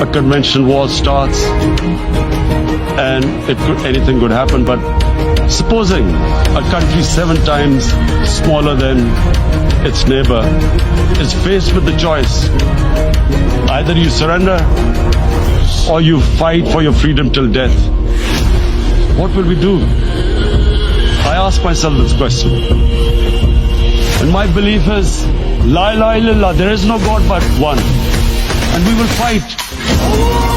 a conventional war starts and anything could happen. But supposing a country 7 times smaller than its neighbor is faced with the choice, either you surrender or you fight for your freedom till death, what will we do? I ask myself this question. And my belief is, La ilaha illallah, there is no God but one. And we will fight.